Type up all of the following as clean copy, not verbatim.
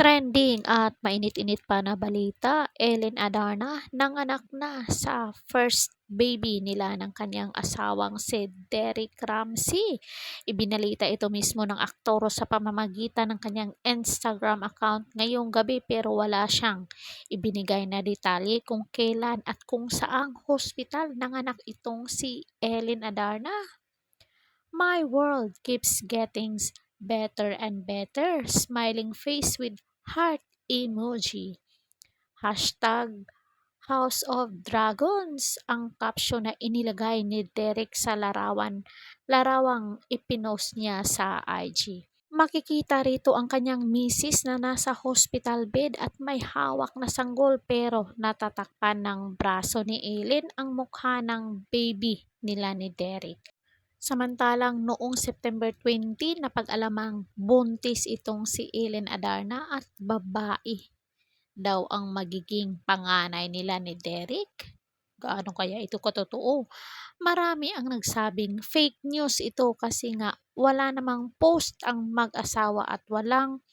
Trending at mainit-init pa na balita, Ellen Adarna nanganak na sa first baby nila ng kanyang asawang si Derek Ramsey. Ibinalita ito mismo ng aktoro sa pamamagitan ng kanyang Instagram account ngayong gabi pero wala siyang ibinigay na detalye kung kailan at kung saang hospital nanganak itong si Ellen Adarna. My world keeps getting better and better. Smiling face with heart emoji. Hashtag House of Dragons ang caption na inilagay ni Derek sa larawang ipinost niya sa IG. Makikita rito ang kanyang misis na nasa hospital bed at may hawak na sanggol pero natatakpan ng braso ni Ellen ang mukha ng baby nila ni Derek. Samantalang noong September 20, napag-alamang buntis itong si Ellen Adarna at babae daw ang magiging panganay nila ni Derek. Gaano kaya ito katotoo? Marami ang nagsabing fake news ito kasi nga wala namang post ang mag-asawa at walang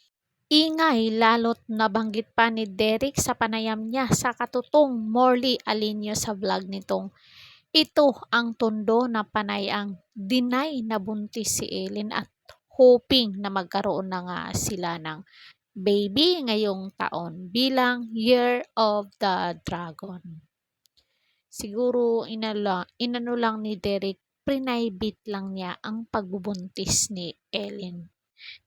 ingay lalo't nabanggit pa ni Derek sa panayam niya sa katutong Morley Alinio sa vlog nitong ito ang tondo na panay ang deny na buntis si Ellen at hoping na magkaroon na nga sila ng baby ngayong taon bilang Year of the Dragon. Siguro inano lang ni Derek, private lang niya ang pagbubuntis ni Ellen.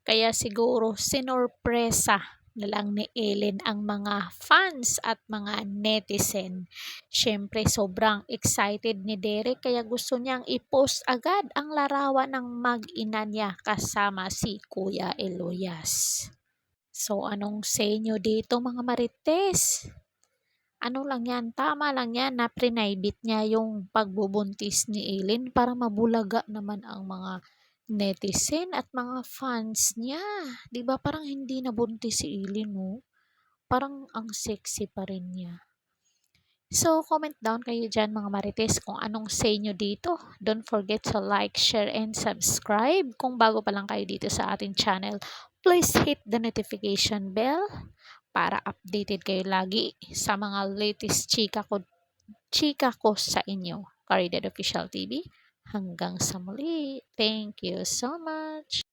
Kaya siguro sinorpresa na lang ni Ellen ang mga fans at mga netizen. Siyempre sobrang excited ni Derek kaya gusto niyang i-post agad ang larawan ng mag-ina niya kasama si Kuya Eloyas. So anong say nyo dito mga marites? Ano lang yan, tama lang yan na private niya yung pagbubuntis ni Ellen para mabulaga naman ang mga netizen at mga fans niya. 'Di ba parang hindi nabuntis si Ellen, no? Parang ang sexy pa rin niya. So, comment down kayo dyan mga marites kung anong say nyo dito. Don't forget to like, share, and subscribe. Kung bago pa lang kayo dito sa ating channel, please hit the notification bell para updated kayo lagi sa mga latest chika ko sa inyo. Caridad Official TV. Hanggang sa muli. Thank you so much.